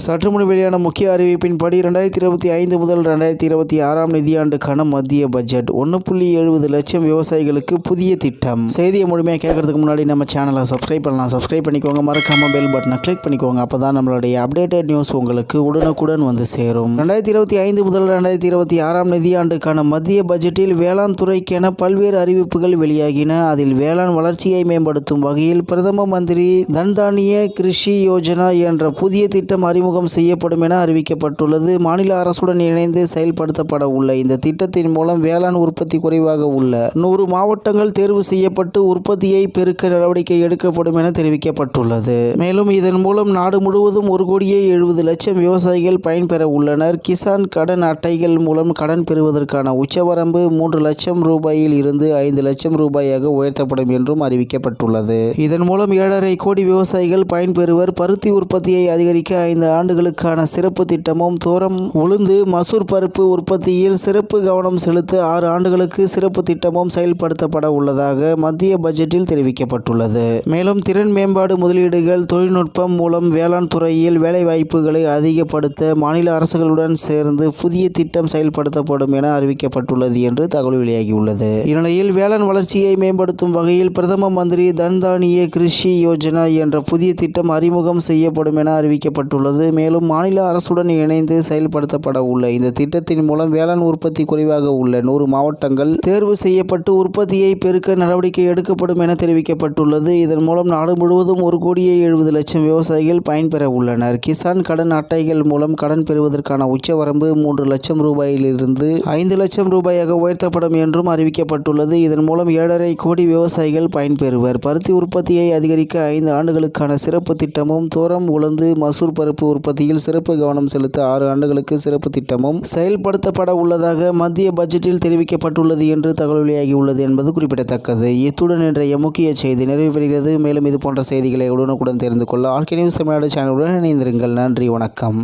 சற்று முன் வெளியான முக்கிய அறிவிப்பின்படி 2025 முதல் 2026 நிதியாண்டுக்கான மத்திய பட்ஜெட் 1.70 லட்சம் விவசாயிகளுக்கு புதிய திட்டம். செய்தியை முழுமையாக கேட்கறதுக்கு முன்னாடி நம்ம சேனலை சப்ஸ்கிரைப் பண்ணலாம். சப்ஸ்கிரைப் பண்ணிக்கோங்க, மறக்காம பெல் பட்டனை கிளிக் பண்ணிக்கோங்க. அப்பதான் நம்மளுடைய அப்டேட்டட் நியூஸ் உங்களுக்கு உடனுக்குடன் வந்து சேரும். 2025 முதல் 2026 நிதியாண்டுக்கான மத்திய பட்ஜெட்டில் வேளாண் துறைக்கென பல்வேறு அறிவிப்புகள் வெளியாகின. அதில் வேளாண் வளர்ச்சியை மேம்படுத்தும் வகையில் பிரதம மந்திரி தன் தானிய கிருஷி யோஜனா என்ற புதிய திட்டம் அறிமுகம் செய்யப்படும் என அறிவிக்கப்பட்டுள்ளது. மாநில அரசுடன் இணைந்து செயல்படுத்தப்பட உள்ள இந்த திட்டத்தின் மூலம் வேளாண் உற்பத்தி குறைவாக உள்ள 100 மாவட்டங்கள் தேர்வு செய்யப்பட்டு உற்பத்தியை பெருக்க நடவடிக்கை எடுக்கப்படும் என தெரிவிக்கப்பட்டுள்ளது. மேலும் இதன் மூலம் நாடு முழுவதும் 1,70,00,000 விவசாயிகள் பயன்பெற உள்ளனர். கிசான் கடன் அட்டைகள் மூலம் கடன் பெறுவதற்கான உச்சவரம்பு 3 லட்சம் ரூபாயில் இருந்து 5 லட்சம் ரூபாயாக உயர்த்தப்படும் என்றும் அறிவிக்கப்பட்டுள்ளது. இதன் மூலம் 7,5 கோடி விவசாயிகள் பயன்பெறுவர். பருத்தி உற்பத்தியை அதிகரிக்க 5 ஆண்டுகளுக்கான சிறப்பு திட்டமும், தோரம், உளுந்து, மசூர் பருப்பு உற்பத்தியில் சிறப்பு கவனம் செலுத்த 6 ஆண்டுகளுக்கு சிறப்பு திட்டமும் செயல்படுத்தப்பட உள்ளதாக மத்திய பட்ஜெட்டில் தெரிவிக்கப்பட்டுள்ளது. மேலும் திறன் மேம்பாடு முதலீடுகள், தொழில்நுட்பம் மூலம் வேளாண் துறையில் வேலைவாய்ப்புகளை அதிகப்படுத்த மாநில அரசுகளுடன் சேர்ந்து புதிய திட்டம் செயல்படுத்தப்படும் என அறிவிக்கப்பட்டுள்ளது என்று தகவல் வெளியாகியுள்ளது. இந்நிலையில் வேளாண் வளர்ச்சியை மேம்படுத்தும் வகையில் பிரதம மந்திரி தன் தானிய கிருஷி யோஜனா என்ற புதிய திட்டம் அறிமுகம் செய்யப்படும் என அறிவிக்கப்பட்டுள்ளது. மேலும் மாநில அரசுடன் இணைந்து செயல்படுத்தப்பட உள்ள இந்த திட்டத்தின் மூலம் வேளாண் உற்பத்தி குறைவாக உள்ள 100 மாவட்டங்கள் தேர்வு செய்யப்பட்டு உற்பத்தியை பெருக்க நடவடிக்கை எடுக்கப்படும் என தெரிவிக்கப்பட்டுள்ளது. இதன் மூலம் நாடு முழுவதும் 1,70,00,000 விவசாயிகள் பயன்பெற உள்ளனர். கிசான் கடன் அட்டைகள் மூலம் கடன் பெறுவதற்கான உச்சவரம்பு 3 லட்சம் ரூபாயிலிருந்து 5 லட்சம் ரூபாயாக உயர்த்தப்படும் என்றும் அறிவிக்கப்பட்டுள்ளது. இதன் மூலம் 7,5 கோடி விவசாயிகள் பயன்பெறுவர். பருத்தி உற்பத்தியை அதிகரிக்க 5 ஆண்டுகளுக்கான சிறப்பு திட்டமும், தோரம், உளுந்து, மசூர் பருப்பு உற்பத்தியில் சிறப்பு கவனம் செலுத்த 6 ஆண்டுகளுக்கு சிறப்பு திட்டமும் செயல்படுத்தப்பட உள்ளதாக மத்திய பட்ஜெட்டில் தெரிவிக்கப்பட்டுள்ளது என்று தகவல் வெளியாகியுள்ளது என்பது குறிப்பிடத்தக்கது. இத்துடன் இன்றைய முக்கிய செய்தி நிறைவு பெறுகிறது. மேலும் இது போன்ற செய்திகளை உடனுக்குடன் தெரிந்து கொள்ள ஆர்கே நியூஸ் தமிழ்நாடு சேனலுடன் இணைந்திருங்கள். நன்றி, வணக்கம்.